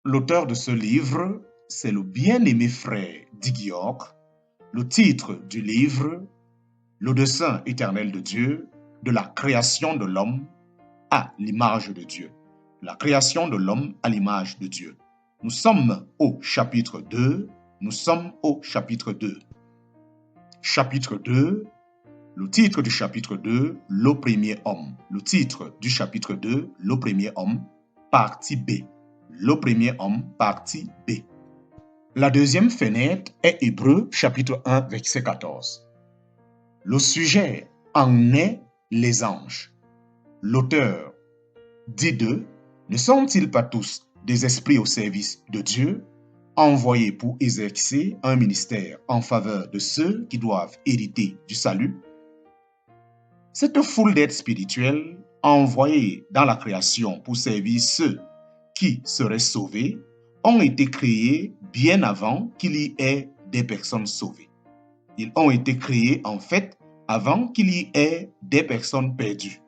L'auteur de ce livre, c'est le bien-aimé frère d'Igiok. Le titre du livre, Le dessein éternel de Dieu, de la création de l'homme à l'image de Dieu. La création de l'homme à l'image de Dieu. Nous sommes au chapitre 2. Chapitre 2, le titre du chapitre 2, le premier homme. Le titre du chapitre 2, le premier homme, partie B. Le premier homme, partie B. La deuxième fenêtre est Hébreux, chapitre 1, verset 14. Le sujet en est les anges. L'auteur dit d'eux, ne sont-ils pas tous des esprits au service de Dieu, envoyés pour exercer un ministère en faveur de ceux qui doivent hériter du salut? Cette foule d'êtres spirituels, envoyés dans la création pour servir ceux qui seraient sauvés, ont été créés bien avant qu'il y ait des personnes sauvées. Ils ont été créés en fait avant qu'il y ait des personnes perdues.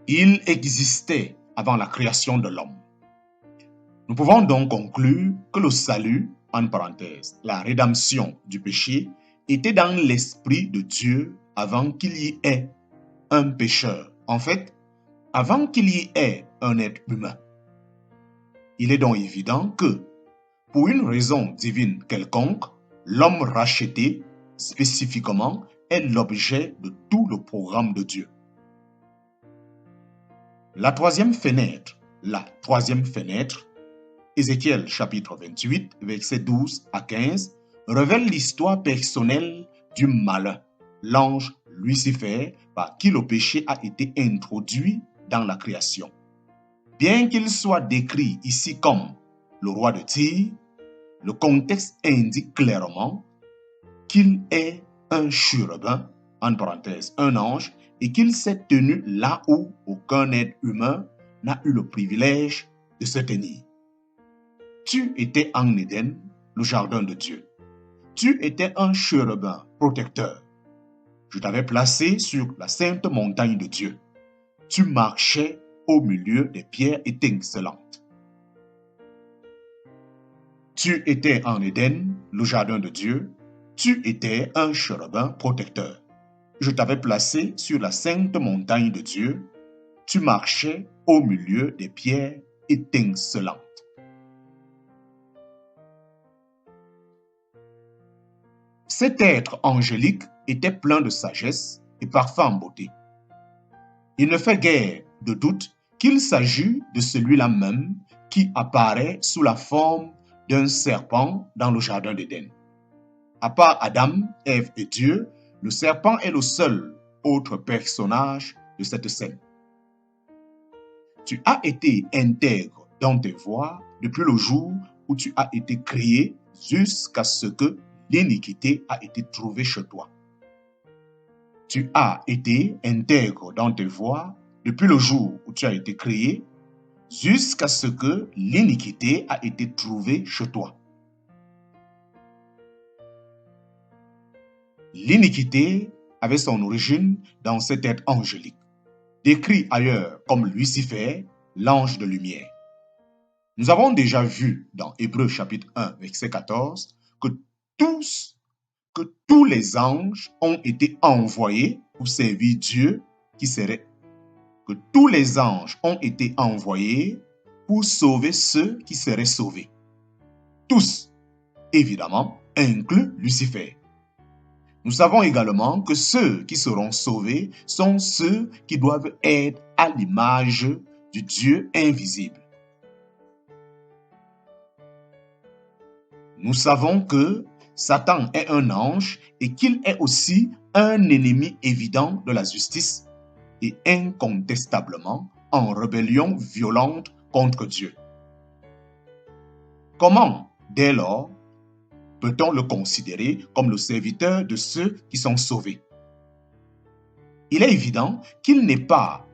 Ils existaient avant la création de l'homme. Nous pouvons donc conclure que le salut, en parenthèse, la rédemption du péché, était dans l'esprit de Dieu avant qu'il y ait un pécheur. En fait, avant qu'il y ait un être humain. Il est donc évident que, pour une raison divine quelconque, l'homme racheté, spécifiquement, est l'objet de tout le programme de Dieu. La troisième fenêtre, Ézéchiel chapitre 28, versets 12 à 15, révèle l'histoire personnelle du malin, l'ange Lucifer, par qui le péché a été introduit dans la création. Bien qu'il soit décrit ici comme le roi de Tyr, le contexte indique clairement qu'il est un chérubin, en parenthèse, un ange, et qu'il s'est tenu là où aucun être humain n'a eu le privilège de se tenir. Tu étais en Éden, le jardin de Dieu. Tu étais un chérubin protecteur. Je t'avais placé sur la sainte montagne de Dieu. Tu marchais au milieu des pierres étincelantes. Tu étais en Éden, le jardin de Dieu. Tu étais un chérubin protecteur. Je t'avais placé sur la sainte montagne de Dieu. Tu marchais au milieu des pierres étincelantes. Cet être angélique était plein de sagesse et parfait en beauté. Il ne fait guère de doute qu'il s'agit de celui-là même qui apparaît sous la forme d'un serpent dans le jardin d'Éden. À part Adam, Ève et Dieu, le serpent est le seul autre personnage de cette scène. Tu as été intègre dans tes voies depuis le jour où tu as été créé jusqu'à ce que l'iniquité a été trouvée chez toi. Tu as été intègre dans tes voies depuis le jour où tu as été créé jusqu'à ce que l'iniquité a été trouvée chez toi. L'iniquité avait son origine dans cet être angélique, décrit ailleurs comme Lucifer, l'ange de lumière. Nous avons déjà vu dans Hébreux chapitre 1, verset 14, que tous les anges ont été envoyés pour servir Dieu qui serait. Que tous les anges ont été envoyés pour sauver ceux qui seraient sauvés. Tous, évidemment, inclus Lucifer. Nous savons également que ceux qui seront sauvés sont ceux qui doivent être à l'image du Dieu invisible. Nous savons que Satan est un ange et qu'il est aussi un ennemi évident de la justice et incontestablement en rébellion violente contre Dieu. Comment, dès lors, peut-on le considérer comme le serviteur de ceux qui sont sauvés? Il est évident qu'il n'est pas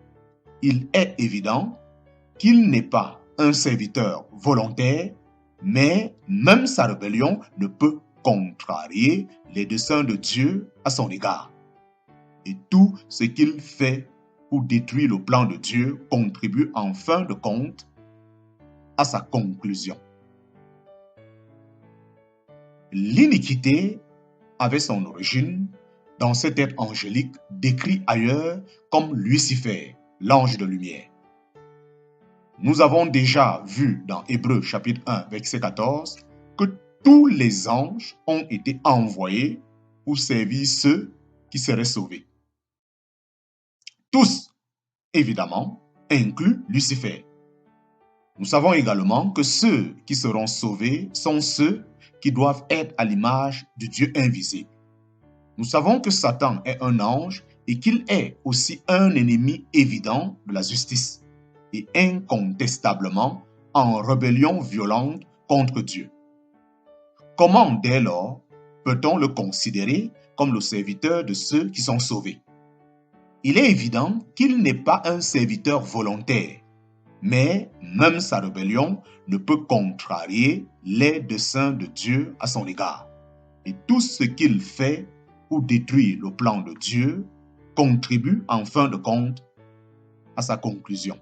un serviteur volontaire, mais même sa rébellion ne peut contrarier les desseins de Dieu à son égard. Et tout ce qu'il fait ou détruire le plan de Dieu contribue en fin de compte à sa conclusion. L'iniquité avait son origine dans cet être angélique décrit ailleurs comme Lucifer, l'ange de lumière. Nous avons déjà vu dans Hébreux chapitre 1, verset 14, que tous les anges ont été envoyés pour servir ceux qui seraient sauvés. Tous, évidemment, inclus Lucifer. Nous savons également que ceux qui seront sauvés sont ceux qui doivent être à l'image du Dieu invisible. Nous savons que Satan est un ange et qu'il est aussi un ennemi évident de la justice et incontestablement en rébellion violente contre Dieu. Comment dès lors peut-on le considérer comme le serviteur de ceux qui sont sauvés? Il est évident qu'il n'est pas un serviteur volontaire, mais même sa rébellion ne peut contrarier les desseins de Dieu à son égard. Et tout ce qu'il fait pour détruire le plan de Dieu contribue en fin de compte à sa conclusion.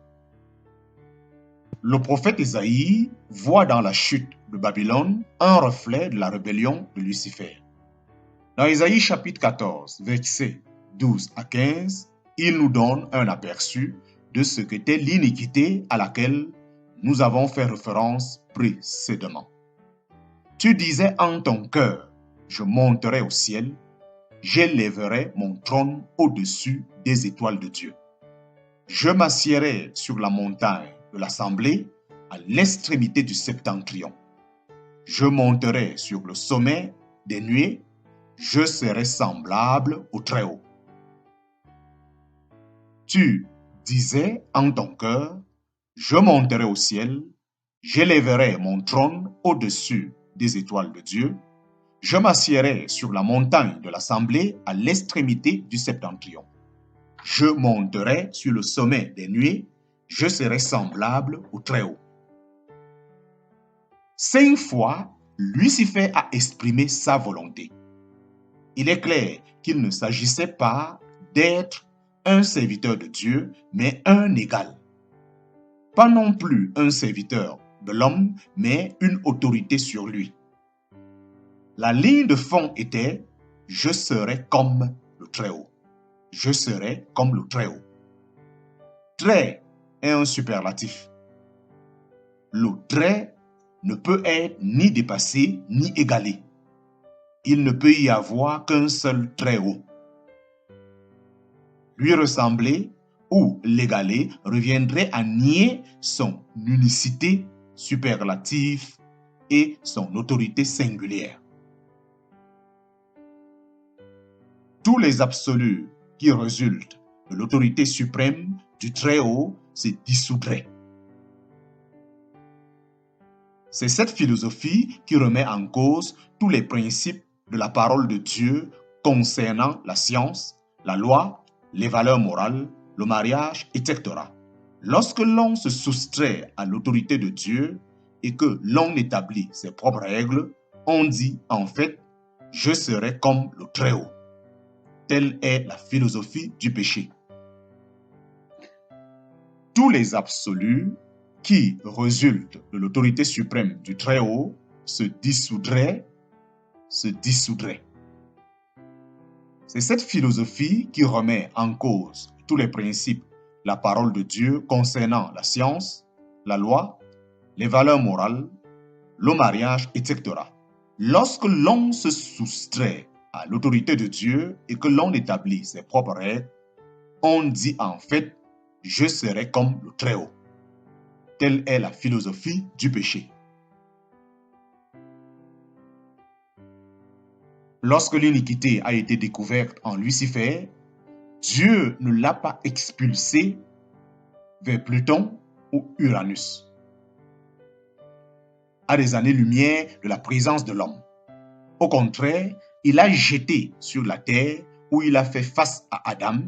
Le prophète Isaïe voit dans la chute de Babylone un reflet de la rébellion de Lucifer. Dans Isaïe chapitre 14, versets 12 à 15, il nous donne un aperçu de ce qu'était l'iniquité à laquelle nous avons fait référence précédemment. Tu disais en ton cœur, je monterai au ciel, j'élèverai mon trône au-dessus des étoiles de Dieu. Je m'assiérai sur la montagne de l'assemblée à l'extrémité du septentrion. Je monterai sur le sommet des nuées, je serai semblable au Très-Haut. Tu disais en ton cœur, je monterai au ciel, j'élèverai mon trône au-dessus des étoiles de Dieu, je m'assiérai sur la montagne de l'assemblée à l'extrémité du septentrion. Je monterai sur le sommet des nuées, je serai semblable au Très-Haut. 5 fois, Lucifer a exprimé sa volonté. Il est clair qu'il ne s'agissait pas d'être un serviteur de Dieu, mais un égal. Pas non plus un serviteur de l'homme, mais une autorité sur lui. La ligne de fond était « Je serai comme le Très-Haut ». Je serai comme le Très-Haut. Très est un superlatif. Le très ne peut être ni dépassé ni égalé. Il ne peut y avoir qu'un seul Très-Haut. Lui ressembler ou l'égaler reviendrait à nier son unicité superlative et son autorité singulière. Tous les absolus qui résultent de l'autorité suprême du Très-Haut se dissoudraient. C'est cette philosophie qui remet en cause tous les principes de la parole de Dieu concernant la science, la loi, les valeurs morales, le mariage, etc. Lorsque l'on se soustrait à l'autorité de Dieu et que l'on établit ses propres règles, on dit en fait « je serai comme le Très-Haut ». Telle est la philosophie du péché. Tous les absolus qui résultent de l'autorité suprême du Très-Haut se dissoudraient. C'est cette philosophie qui remet en cause tous les principes, la parole de Dieu concernant la science, la loi, les valeurs morales, le mariage, etc. Lorsque l'on se soustrait à l'autorité de Dieu et que l'on établit ses propres règles, on dit en fait « je serai comme le Très-Haut ». Telle est la philosophie du péché. Lorsque l'iniquité a été découverte en Lucifer, Dieu ne l'a pas expulsé vers Pluton ou Uranus, à des années-lumière de la présence de l'homme. Au contraire, il l'a jeté sur la terre où il a fait face à Adam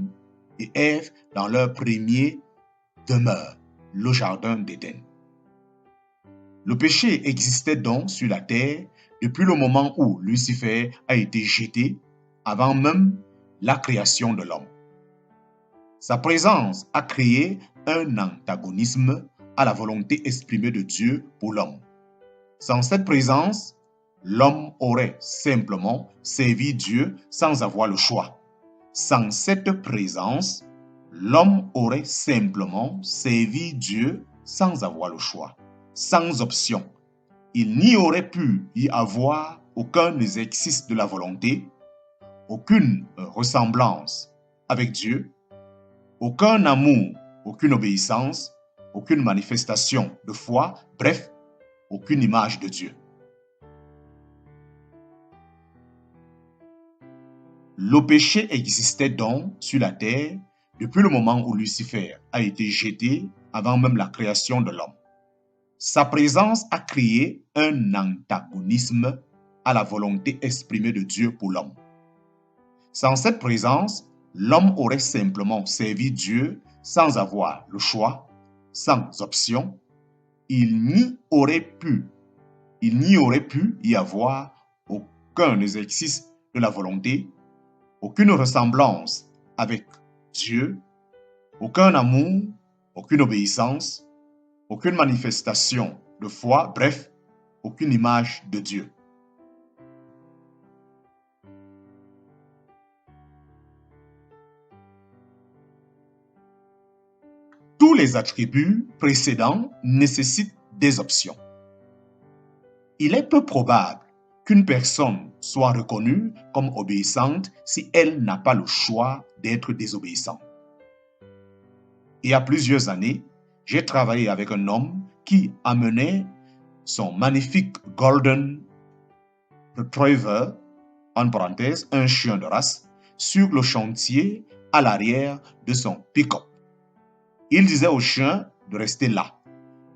et Ève dans leur premier demeure, le jardin d'Éden. Le péché existait donc sur la terre depuis le moment où Lucifer a été jeté, avant même la création de l'homme. Sa présence a créé un antagonisme à la volonté exprimée de Dieu pour l'homme. Sans cette présence, l'homme aurait simplement servi Dieu sans avoir le choix. Sans cette présence, l'homme aurait simplement servi Dieu sans avoir le choix, sans option. Il n'y aurait pu y avoir aucun exercice de la volonté, aucune ressemblance avec Dieu, aucun amour, aucune obéissance, aucune manifestation de foi, bref, aucune image de Dieu. Le péché existait donc sur la terre depuis le moment où Lucifer a été jeté avant même la création de l'homme. Sa présence a créé un antagonisme à la volonté exprimée de Dieu pour l'homme. Sans cette présence, l'homme aurait simplement servi Dieu sans avoir le choix, sans option. Il n'y aurait pu y avoir aucun exercice de la volonté, aucune ressemblance avec Dieu, aucun amour, aucune obéissance, aucune manifestation de foi, bref, aucune image de Dieu. Tous les attributs précédents nécessitent des options. Il est peu probable qu'une personne soit reconnue comme obéissante si elle n'a pas le choix d'être désobéissante. Il y a plusieurs années, j'ai travaillé avec un homme qui amenait son magnifique Golden Retriever, en parenthèse, un chien de race, sur le chantier à l'arrière de son pick-up. Il disait au chien de rester là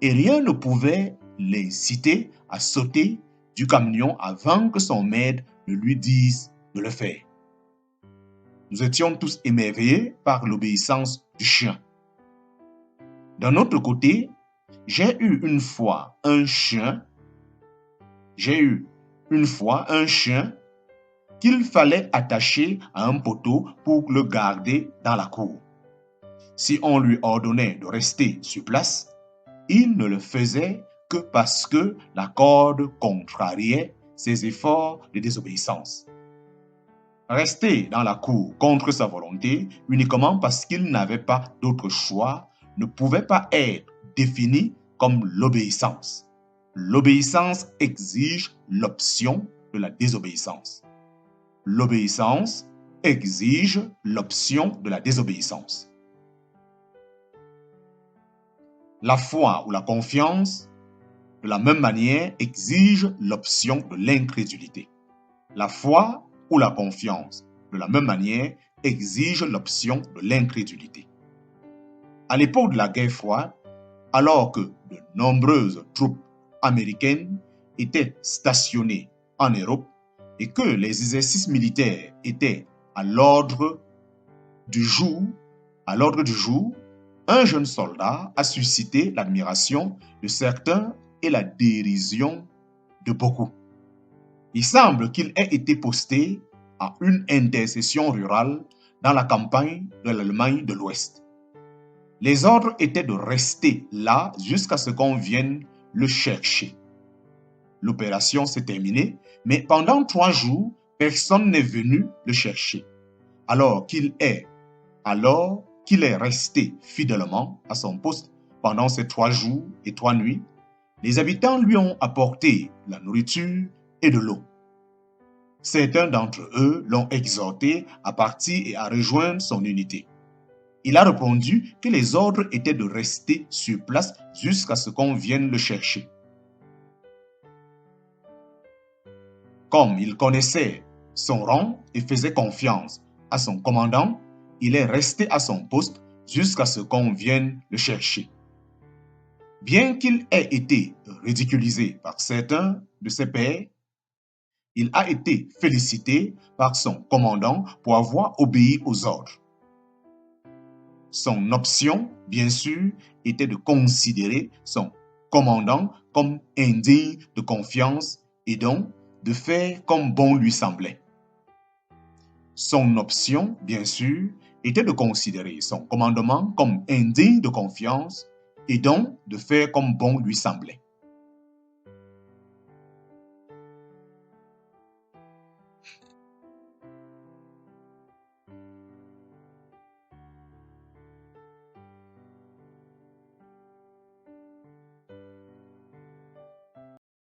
et rien ne pouvait l'inciter à sauter du camion avant que son maître ne lui dise de le faire. Nous étions tous émerveillés par l'obéissance du chien. D'un autre côté, j'ai eu une fois un chien qu'il fallait attacher à un poteau pour le garder dans la cour. Si on lui ordonnait de rester sur place, il ne le faisait que parce que la corde contrariait ses efforts de désobéissance. Rester dans la cour contre sa volonté uniquement parce qu'il n'avait pas d'autre choix ne pouvait pas être défini comme l'obéissance. L'obéissance exige l'option de la désobéissance. L'obéissance exige l'option de la désobéissance. La foi ou la confiance, de la même manière, exige l'option de l'incrédulité. La foi ou la confiance, de la même manière, exige l'option de l'incrédulité. À l'époque de la guerre froide, alors que de nombreuses troupes américaines étaient stationnées en Europe et que les exercices militaires étaient à l'ordre du jour, un jeune soldat a suscité l'admiration de certains et la dérision de beaucoup. Il semble qu'il ait été posté à une intercession rurale dans la campagne de l'Allemagne de l'Ouest. Les ordres étaient de rester là jusqu'à ce qu'on vienne le chercher. L'opération s'est terminée, mais pendant 3 jours, personne n'est venu le chercher. Alors qu'il est resté fidèlement à son poste pendant ces 3 jours et 3 nuits, les habitants lui ont apporté la nourriture et de l'eau. Certains d'entre eux l'ont exhorté à partir et à rejoindre son unité. Il a répondu que les ordres étaient de rester sur place jusqu'à ce qu'on vienne le chercher. Comme il connaissait son rang et faisait confiance à son commandant, il est resté à son poste jusqu'à ce qu'on vienne le chercher. Bien qu'il ait été ridiculisé par certains de ses pairs, il a été félicité par son commandant pour avoir obéi aux ordres. Son option, bien sûr, était de considérer son commandant comme indigne de confiance et donc de faire comme bon lui semblait. Son option, bien sûr, était de considérer son commandement comme indigne de confiance et donc de faire comme bon lui semblait.